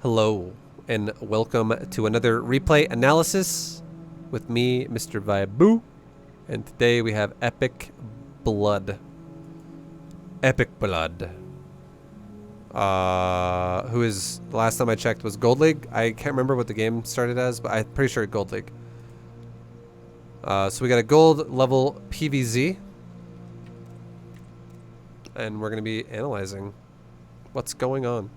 Hello, and welcome to another replay analysis with me, Mr. ViBE. And today we have Epic Blood. Epic Blood. Who is, last time I checked, was Gold League. I can't remember what the game started as, but I'm pretty sure Gold League. So we got a gold level PVZ. And we're going to be analyzing what's going on.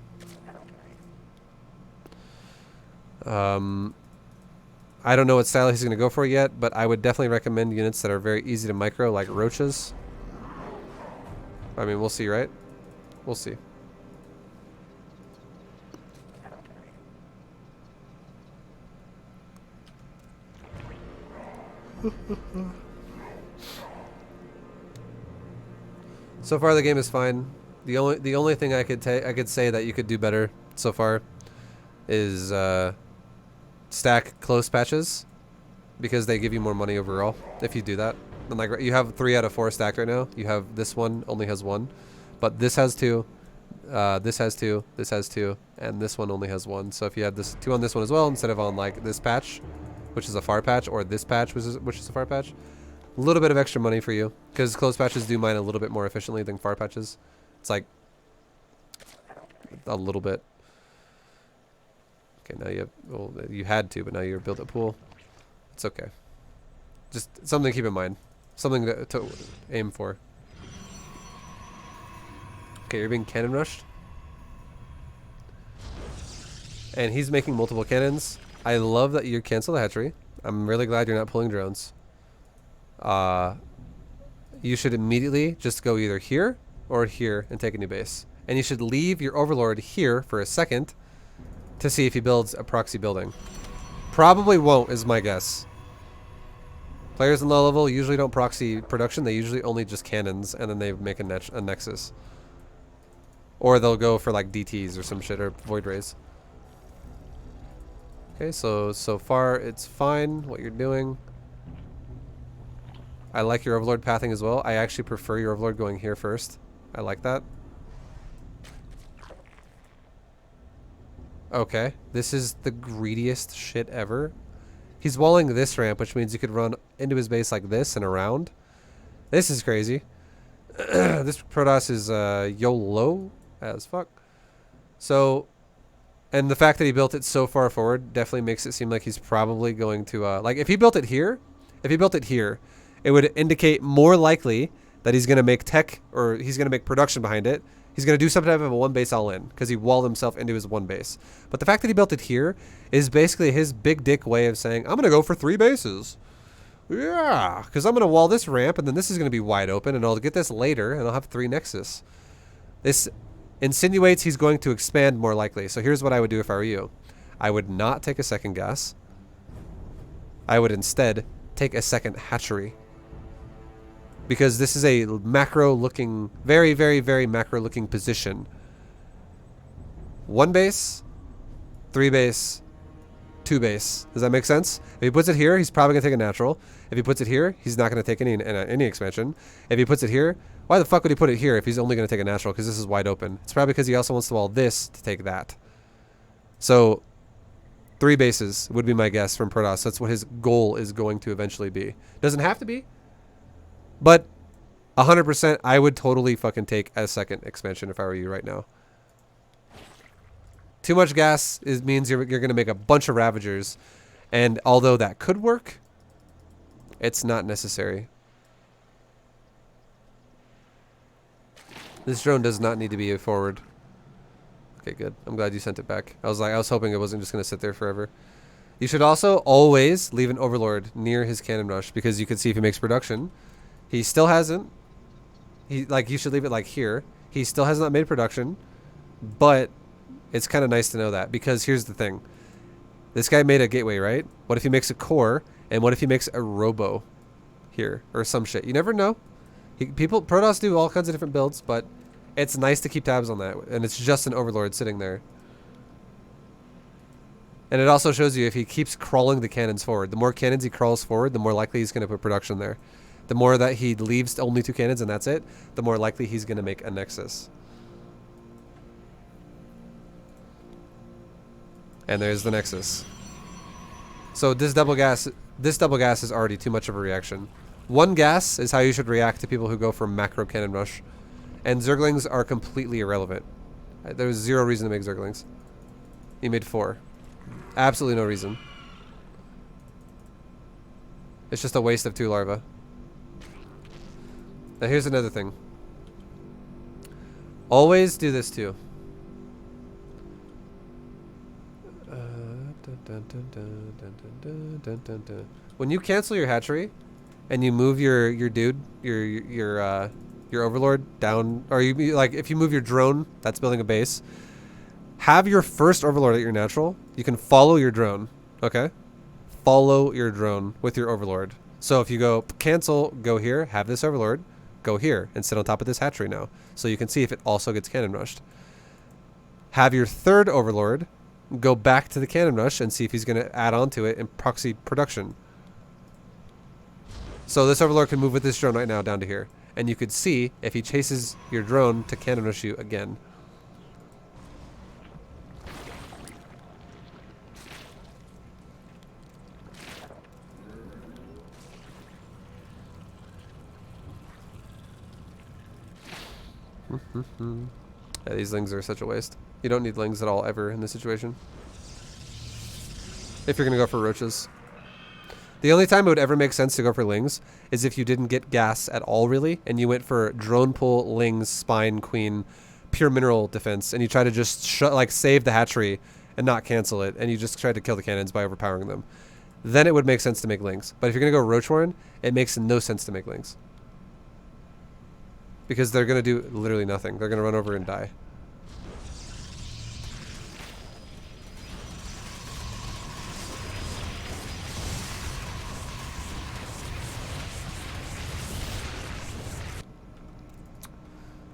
I don't know what style he's going to go for yet, but I would definitely recommend units that are very easy to micro, like roaches. I mean, we'll see, right? We'll see. So far, the game is fine. The only thing I could say that you could do better so far is stack close patches, because they give you more money overall if you do that. And like, you have 3 out of 4 stacked right now. You have this one only has 1, but this has 2, this has 2, this has 2, and this one only has 1. So if you had this 2 on this one as well, instead of on like this patch, which is a far patch, or this patch, which is a far patch, a little bit of extra money for you, because close patches do mine a little bit more efficiently than far patches. It's like a little bit. Okay, now you have, well, you had to, but now you're built a pool. It's okay. Just something to keep in mind. Something to aim for. Okay, you're being cannon rushed. And he's making multiple cannons. I love that you cancel the hatchery. I'm really glad you're not pulling drones. You should immediately just go either here or here and take a new base. And you should leave your overlord here for a second to see if he builds a proxy building. Probably won't, is my guess. Players in low level usually don't proxy production. They usually only just cannons, and then they make a nexus. Or they'll go for like DTs or some shit, or void rays. Okay, so far it's fine what you're doing. I like your overlord pathing as well. I actually prefer your overlord going here first. I like that. Okay, this is the greediest shit ever. He's walling this ramp, which means you could run into his base like this and around. This is crazy. This Protoss is YOLO as fuck. So, and the fact that he built it so far forward definitely makes it seem like he's probably going to, like if he built it here, it would indicate more likely that he's going to make tech, or he's going to make production behind it. He's going to do some type of a 1 base all in, because he walled himself into his 1 base. But the fact that he built it here is basically his big dick way of saying, I'm going to go for 3 bases. Yeah, because I'm going to wall this ramp, and then this is going to be wide open, and I'll get this later, and I'll have 3 nexus. This insinuates he's going to expand more likely. So here's what I would do if I were you. I would not take a second gas. I would instead take a second hatchery. Because this is a macro looking, very, very, very macro looking position. 1 base, 3 base, 2 base. Does that make sense? If he puts it here, he's probably going to take a natural. If he puts it here, he's not going to take any expansion. If he puts it here, why the fuck would he put it here if he's only going to take a natural? Because this is wide open. It's probably because he also wants to wall this to take that. So 3 bases would be my guess from Protoss. That's what his goal is going to eventually be. Doesn't have to be. But 100%, I would totally fucking take a second expansion if I were you right now. Too much gas means you're going to make a bunch of Ravagers. And although that could work, it's not necessary. This drone does not need to be forward. Okay, good. I'm glad you sent it back. I was hoping it wasn't just going to sit there forever. You should also always leave an overlord near his cannon rush, because you can see if he makes production. He still hasn't. You should leave it like here. He still has not made production, but it's kind of nice to know that, because here's the thing. This guy made a gateway, right? What if he makes a core, and what if he makes a robo here or some shit? You never know. Protoss do all kinds of different builds, but it's nice to keep tabs on that, and it's just an overlord sitting there. And it also shows you if he keeps crawling the cannons forward. The more cannons he crawls forward, the more likely he's going to put production there. The more that he leaves only 2 cannons and that's it, the more likely he's going to make a nexus. And there's the Nexus. So this double gas is already too much of a reaction. One gas is how you should react to people who go for macro cannon rush. And Zerglings are completely irrelevant. There's zero reason to make Zerglings. You made 4. Absolutely no reason. It's just a waste of 2 larvae. Now here's another thing. Always do this too. When you cancel your hatchery and you move your dude, your overlord down, or you like if you move your drone that's building a base, have your first overlord at your natural. You can follow your drone, okay? Follow your drone with your overlord. So if you go cancel, go here, have this overlord, go here and sit on top of this hatchery now, so you can see if it also gets cannon rushed. Have your third overlord go back to the cannon rush and see if he's going to add on to it in proxy production. So this overlord can move with this drone right now down to here, and you could see if he chases your drone to cannon rush you again. Yeah, these lings are such a waste. You don't need lings at all ever in this situation. If you're going to go for roaches. The only time it would ever make sense to go for lings is if you didn't get gas at all really, and you went for drone pull, lings, spine, queen, pure mineral defense, and you try to just save the hatchery and not cancel it, and you just try to kill the cannons by overpowering them. Then it would make sense to make lings. But if you're going to go roach warren, it makes no sense to make lings. Because they're going to do literally nothing. They're going to run over and die.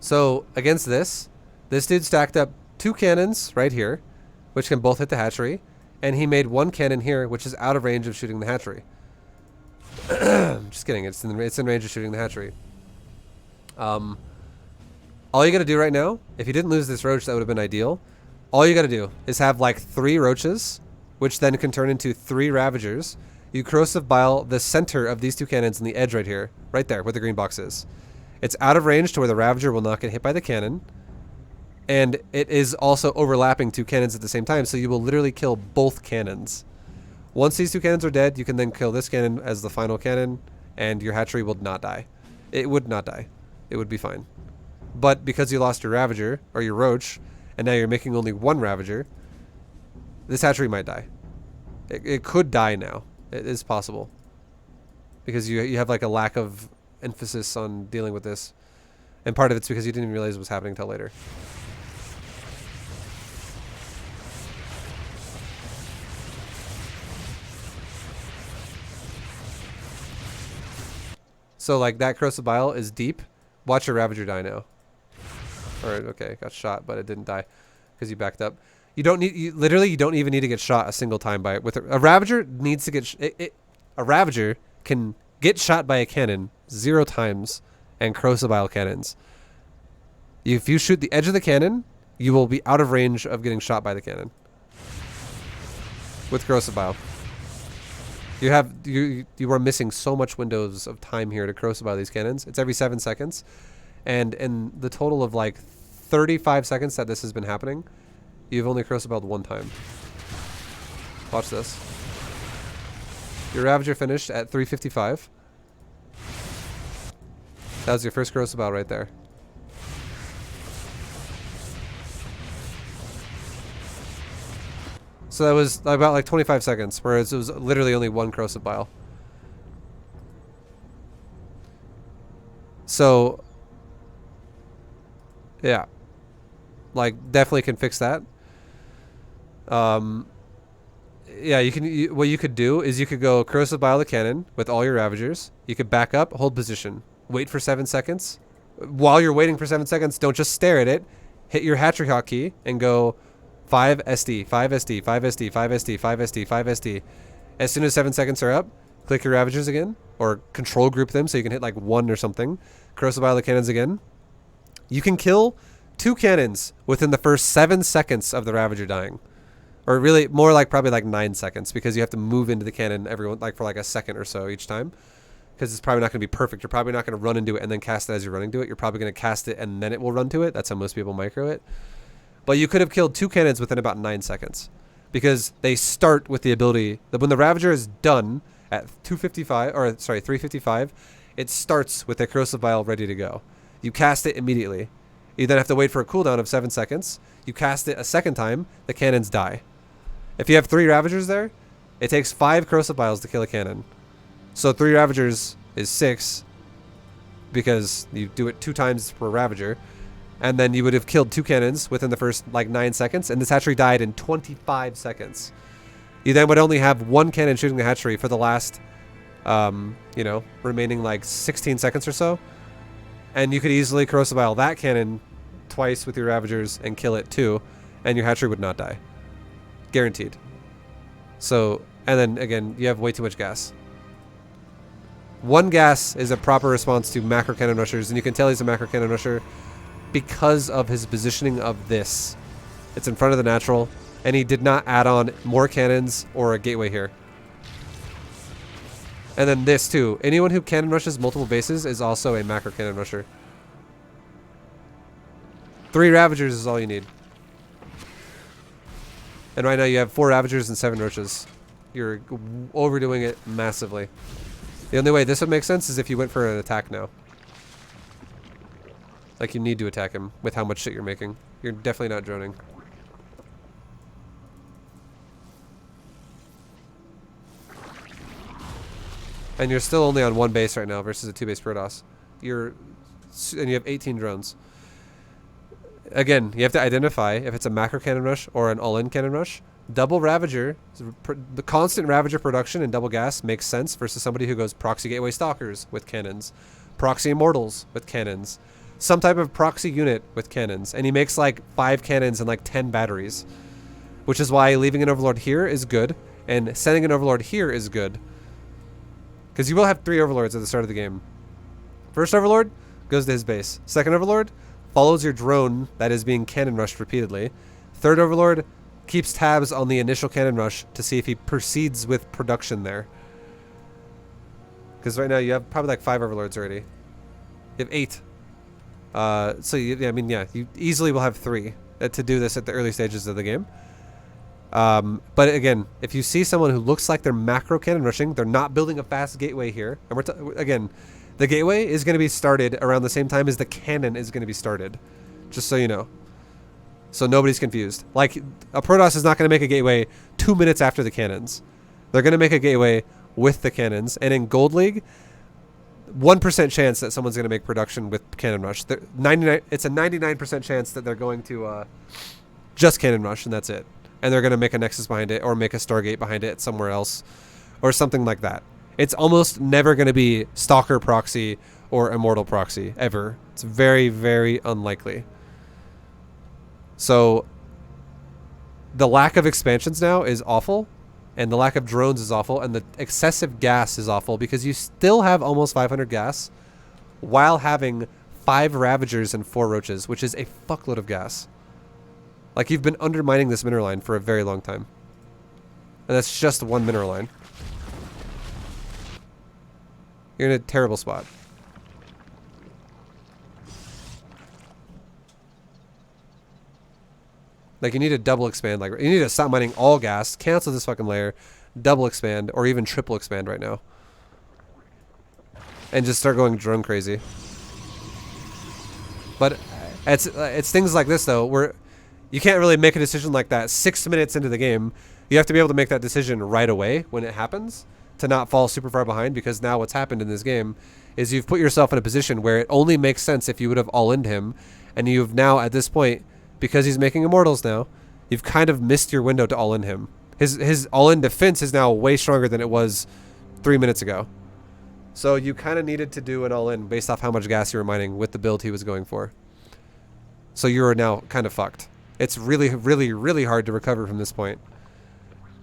So against this dude stacked up 2 cannons right here, which can both hit the hatchery, and he made 1 cannon here, which is out of range of shooting the hatchery. Just kidding. It's in range of shooting the hatchery. All you gotta do right now, if you didn't lose this roach, that would have been ideal. All you gotta do is have like 3 roaches, which then can turn into 3 ravagers. You corrosive bile the center of these 2 cannons in the edge right here, right there, where the green box is. It's out of range to where the ravager will not get hit by the cannon, and it is also overlapping 2 cannons at the same time, so you will literally kill both cannons. Once these 2 cannons are dead, you can then kill this cannon as the final cannon, and your hatchery will not die. It would not die. It would be fine. But because you lost your ravager, or your roach, and now you're making only 1 ravager, this hatchery might die. It could die now. It is possible. Because you have like a lack of emphasis on dealing with this. And part of it's because you didn't even realize it was happening until later. So like that corrosive bile is deep. Watch your ravager die now. Or okay, got shot, but it didn't die because you backed up. You don't need. Literally, you don't even need to get shot a single time by it. With a ravager needs to get. A ravager can get shot by a cannon 0 times, and corrosive bile cannons. If you shoot the edge of the cannon, you will be out of range of getting shot by the cannon. With corrosive bile. You are missing so much windows of time here to corrosive bile these cannons. It's every 7 seconds. And in the total of like 35 seconds that this has been happening, you've only corrosive biled 1 time. Watch this. Your ravager finished at 355. That was your first corrosive bile right there. So that was about like 25 seconds, whereas it was literally only 1 corrosive bile. So, yeah. Like, definitely can fix that. Yeah, what you could do is you could go corrosive bile the cannon with all your ravagers. You could back up, hold position, wait for 7 seconds. While you're waiting for 7 seconds, don't just stare at it. Hit your hatchery hotkey and go 5 SD, 5 SD, 5 SD, 5 SD, 5 SD, 5 SD. As soon as 7 seconds are up, click your ravagers again, or control group them so you can hit like 1 or something. Corrosive bile the cannons again. You can kill 2 cannons within the first 7 seconds of the ravager dying. Or really more like probably like 9 seconds, because you have to move into the cannon like for like a second or so each time. Because it's probably not going to be perfect. You're probably not going to run into it and then cast it as you're running to it. You're probably going to cast it and then it will run to it. That's how most people micro it. But you could have killed 2 cannons within about 9 seconds. Because they start with the ability that when the Ravager is done at 355, it starts with a Corrosive Vial ready to go. You cast it immediately. You then have to wait for a cooldown of 7 seconds. You cast it a second time, the cannons die. If you have 3 Ravagers there, it takes 5 Corrosive Vials to kill a cannon. So 3 Ravagers is 6, because you do it 2 times per Ravager. And then you would have killed 2 cannons within the first like 9 seconds, and this hatchery died in 25 seconds. You then would only have 1 cannon shooting the hatchery for the last, you know, remaining like 16 seconds or so. And you could easily Corrosive Vial that cannon twice with your Ravagers and kill it too, and your hatchery would not die. Guaranteed. So, and then again, you have way too much gas. 1 gas is a proper response to macro cannon rushers, and you can tell he's a macro cannon rusher because of his positioning of this. It's in front of the natural, and he did not add on more cannons or a gateway here. And then this too. Anyone who cannon rushes multiple bases is also a macro cannon rusher. 3 Ravagers is all you need. And right now you have 4 Ravagers and 7 Roaches. You're overdoing it massively. The only way this would make sense is if you went for an attack now. Like, you need to attack him with how much shit you're making. You're definitely not droning. And you're still only on 1 base right now versus a 2 base Protoss. And you have 18 drones. Again, you have to identify if it's a macro cannon rush or an all-in cannon rush. Double Ravager, the constant Ravager production and double gas makes sense versus somebody who goes proxy gateway stalkers with cannons, proxy immortals with cannons, some type of proxy unit with cannons, and he makes like 5 cannons and like 10 batteries, which is why leaving an Overlord here is good and sending an Overlord here is good, because you will have 3 Overlords at the start of the game. First Overlord goes to his base. Second Overlord follows your drone that is being cannon rushed repeatedly. Third Overlord keeps tabs on the initial cannon rush to see if he proceeds with production there. Because right now you have probably like 5 Overlords already. You have 8. So you easily will have 3 to do this at the early stages of the game. But again, if you see someone who looks like they're macro cannon rushing, they're not building a fast gateway here. And again, the gateway is going to be started around the same time as the cannon is going to be started. Just so you know. So nobody's confused. Like, a Protoss is not going to make a gateway 2 minutes after the cannons. They're going to make a gateway with the cannons. And in Gold League, 1% chance that someone's going to make production with cannon rush. It's a 99% chance that they're going to just cannon rush, and that's it. And they're going to make a Nexus behind it or make a Stargate behind it somewhere else or something like that. It's almost never going to be Stalker proxy or Immortal proxy, ever. It's very, very unlikely. So the lack of expansions now is awful, and the lack of drones is awful, and the excessive gas is awful, because you still have almost 500 gas while having 5 Ravagers and 4 Roaches, which is a fuckload of gas. Like, you've been undermining this mineral line for a very long time. And that's just 1 mineral line. You're in a terrible spot. Like, you need to double expand. Like, you need to stop mining all gas, cancel this fucking layer, double expand, or even triple expand right now. And just start going drone crazy. But it's things like this, though, where you can't really make a decision like that 6 minutes into the game. You have to be able to make that decision right away when it happens, to not fall super far behind, because now what's happened in this game is you've put yourself in a position where it only makes sense if you would have all-in'd him, and you've now, at this point, because he's making Immortals now, you've kind of missed your window to all-in him. His all-in defense is now way stronger than it was 3 minutes ago. So you kind of needed to do an all-in based off how much gas you were mining with the build he was going for. So you're now kind of fucked. It's really, really, really hard to recover from this point.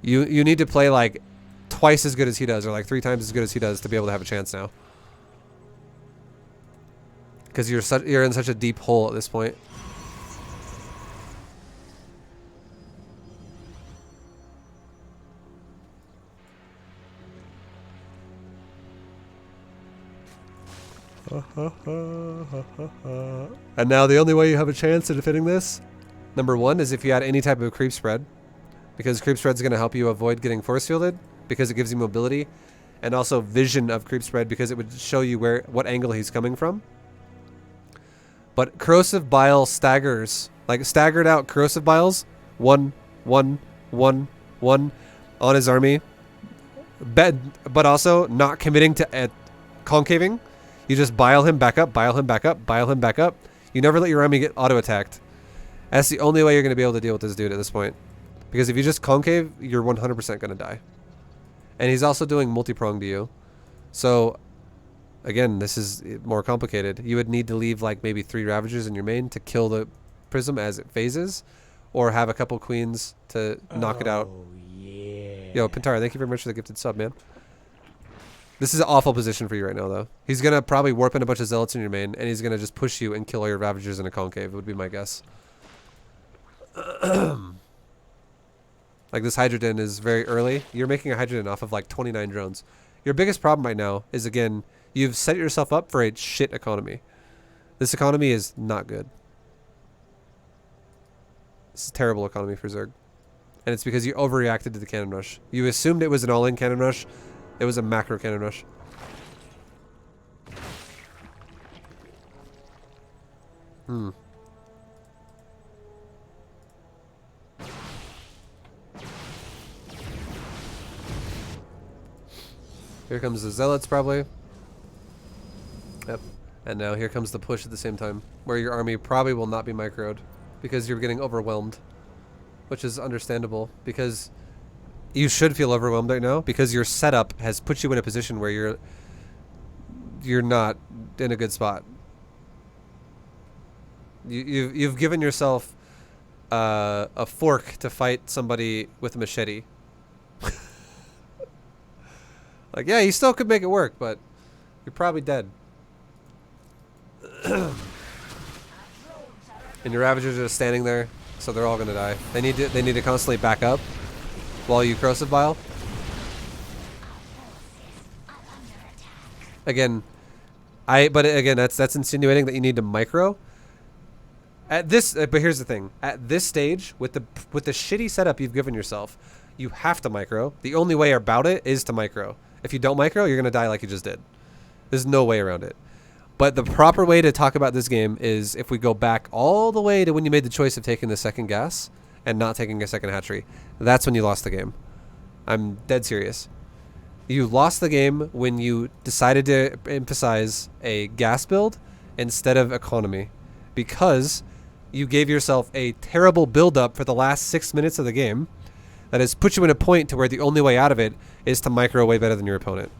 You need to play like twice as good as he does, or like 3 times as good as he does, to be able to have a chance now. Because you're in such a deep hole at this point. And now the only way you have a chance at defending this, number one, is if you add any type of creep spread. Because creep spread is going to help you avoid getting force fielded, because it gives you mobility. And also vision of creep spread, because it would show you what angle he's coming from. But corrosive bile staggers, like staggered out corrosive biles, 1, 1, 1, 1 on his army. But also not committing to concaving. You just bile him back up, bile him back up, bile him back up. You never let your army get auto-attacked. That's the only way you're going to be able to deal with this dude at this point. Because if you just concave, you're 100% going to die. And he's also doing multi-prong to you. So, again, this is more complicated. You would need to leave like maybe 3 Ravagers in your main to kill the Prism as it phases. Or have a couple Queens to knock it out. Yeah. Yo, Pintara, thank you very much for the gifted sub, man. This is an awful position for you right now, though. He's going to probably warp in a bunch of Zealots in your main, and he's going to just push you and kill all your Ravagers in a concave, would be my guess. Like, this Hydroden is very early. You're making a Hydroden off of, like, 29 drones. Your biggest problem right now is, again, you've set yourself up for a shit economy. This economy is not good. This is a terrible economy for Zerg. And it's because you overreacted to the cannon rush. You assumed it was an all-in cannon rush. It was a macro cannon rush. Here comes the Zealots, probably. Yep. And now here comes the push at the same time, where your army probably will not be microed, because you're getting overwhelmed. Which is understandable, because you should feel overwhelmed right now, because your setup has put you in a position where you're not in a good spot. You've given yourself a fork to fight somebody with a machete. Like, yeah, you still could make it work, but you're probably dead. And your Ravagers are just standing there, so they're all gonna die. They need to constantly back up while you corrosive bile. Again, but again, that's insinuating that you need to micro. At this, but here's the thing: at this stage, with the shitty setup you've given yourself, you have to micro. The only way about it is to micro. If you don't micro, you're gonna die like you just did. There's no way around it. But the proper way to talk about this game is if we go back all the way to when you made the choice of taking the second gas and not taking a second hatchery. That's when you lost the game. I'm dead serious. You lost the game when you decided to emphasize a gas build instead of economy, because you gave yourself a terrible build-up for the last 6 minutes of the game that has put you in a point to where the only way out of it is to micro way better than your opponent.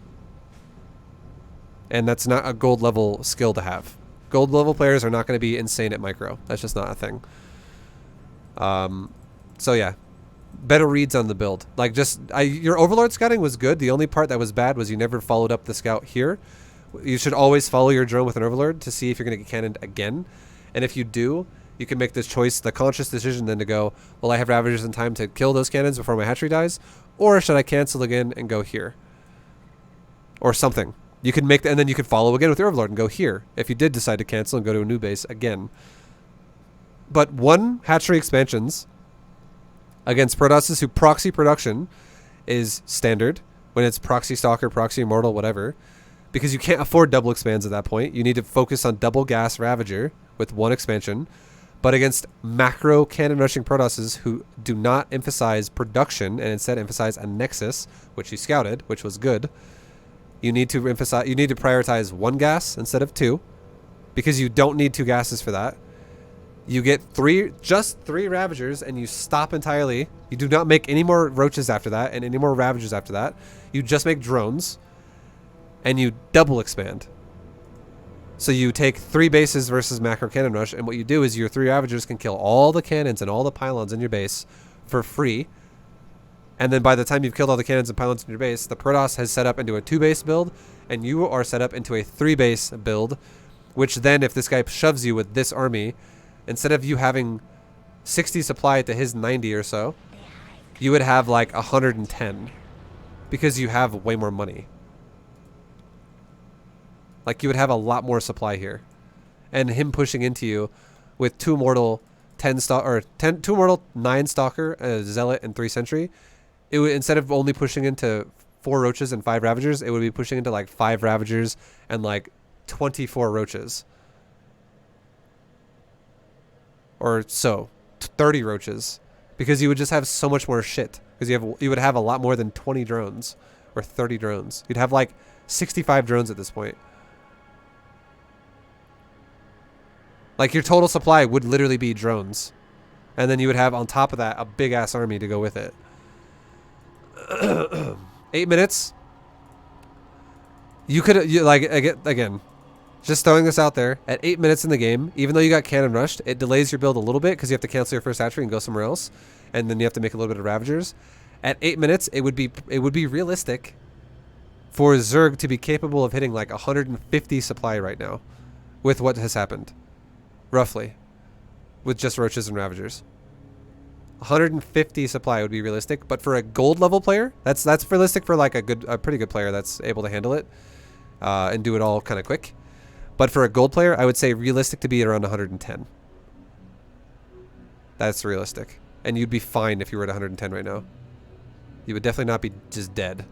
And that's not a gold level skill to have. Gold level players are not going to be insane at micro. That's just not a thing. So yeah, better reads on the build. Like your Overlord scouting was good. The only part that was bad was you never followed up the scout here. You should always follow your drone with an Overlord to see if you're going to get cannoned again. And if you do, you can make this choice, the conscious decision then to go, well, I have Ravagers in time to kill those cannons before my hatchery dies, or should I cancel again and go here? Or something. You can make and then you could follow again with your Overlord and go here, if you did decide to cancel and go to a new base again. But 1 hatchery expansions against Protosses who proxy production is standard, when it's proxy stalker, proxy immortal, whatever, because you can't afford double expands at that point. You need to focus on double gas Ravager with 1 expansion. But against macro cannon rushing Protosses who do not emphasize production and instead emphasize a Nexus, which you scouted, which was good, you need to prioritize 1 gas instead of 2, because you don't need 2 gases for that. You get just 3 Ravagers and you stop entirely. You do not make any more Roaches after that and any more Ravagers after that. You just make drones and you double expand. So you take 3 bases versus macro cannon rush, and what you do is your 3 Ravagers can kill all the cannons and all the pylons in your base for free. And then by the time you've killed all the cannons and pylons in your base, the Protoss has set up into a 2-base build, and you are set up into a 3-base build, which then if this guy shoves you with this army, instead of you having 60 supply to his 90 or so, you would have like 110, because you have way more money. Like, you would have a lot more supply here. And him pushing into you with 2 Immortal, 10 stock, or 2 Immortal, 9 Stalker, a Zealot, and 3 Sentry, it would, instead of only pushing into 4 Roaches and 5 Ravagers, it would be pushing into like 5 Ravagers and like 24 Roaches. Or so. 30 Roaches. Because you would just have so much more shit. Because you would have a lot more than 20 drones. Or 30 drones. You'd have like 65 drones at this point. Like, your total supply would literally be drones. And then you would have, on top of that, a big-ass army to go with it. 8 minutes. You could, like, again, just throwing this out there. At 8 minutes in the game, even though you got cannon rushed, it delays your build a little bit because you have to cancel your first hatchery and go somewhere else. And then you have to make a little bit of Ravagers. At 8 minutes, it would be realistic for Zerg to be capable of hitting like 150 supply right now with what has happened. Roughly. With just Roaches and Ravagers. 150 supply would be realistic, but for a gold level player, that's realistic for like a pretty good player that's able to handle it and do it all kind of quick. But for a gold player, I would say realistic to be around 110. That's realistic. And you'd be fine if you were at 110 right now. You would definitely not be just dead.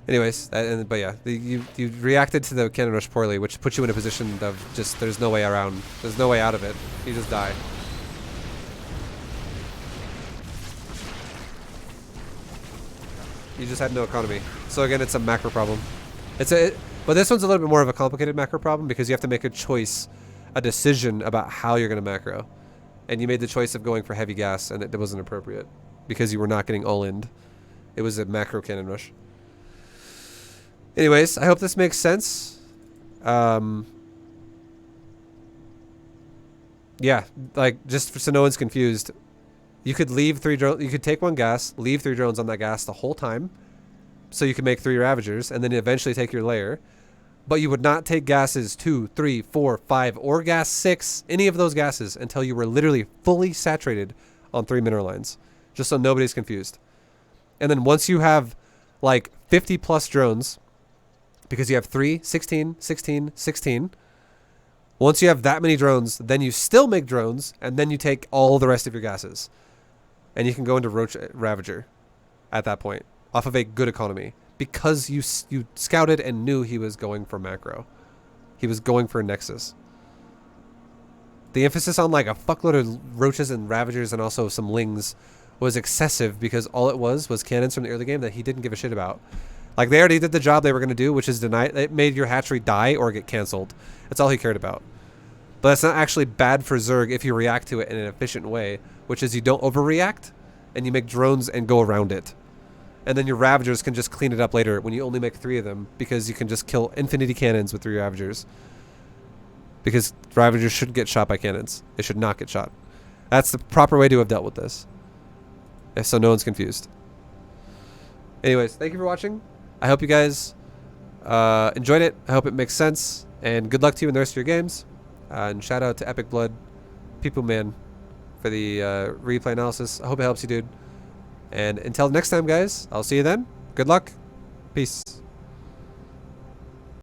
Anyways, but yeah, you reacted to the cannon rush poorly, which puts you in a position of just, there's no way around. There's no way out of it. You just die. You just had no economy. So again, it's a macro problem. But this one's a little bit more of a complicated macro problem because you have to make a choice, a decision about how you're going to macro. And you made the choice of going for heavy gas, and it wasn't appropriate because you were not getting all-in. It was a macro cannon rush. Anyways, I hope this makes sense. Yeah, like, just so no one's confused, you could leave 3 drones. You could take 1 gas, leave 3 drones on that gas the whole time, so you can make 3 Ravagers, and then eventually take your layer. But you would not take gases 2, 3, 4, 5, or gas 6, any of those gases, until you were literally fully saturated on 3 mineral lines, just so nobody's confused. And then once you have like 50 plus drones, because you have 3, 16, 16, 16. Once you have that many drones, then you still make drones, and then you take all the rest of your gases. And you can go into Roach Ravager at that point, off of a good economy. Because you scouted and knew he was going for macro. He was going for a Nexus. The emphasis on like a fuckload of Roaches and Ravagers and also some Lings was excessive because all it was cannons from the early game that he didn't give a shit about. Like, they already did the job they were going to do, which is deny. It made your hatchery die or get canceled. That's all he cared about. But that's not actually bad for Zerg if you react to it in an efficient way, which is you don't overreact, and you make drones and go around it. And then your Ravagers can just clean it up later when you only make 3 of them, because you can just kill infinity cannons with 3 Ravagers. Because Ravagers shouldn't get shot by cannons. They should not get shot. That's the proper way to have dealt with this. So no one's confused. Anyways, thank you for watching. I hope you guys enjoyed it. I hope it makes sense. And good luck to you in the rest of your games. And shout out to Epic Blood, People Man, for the replay analysis. I hope it helps you, dude. And until next time, guys, I'll see you then. Good luck. Peace.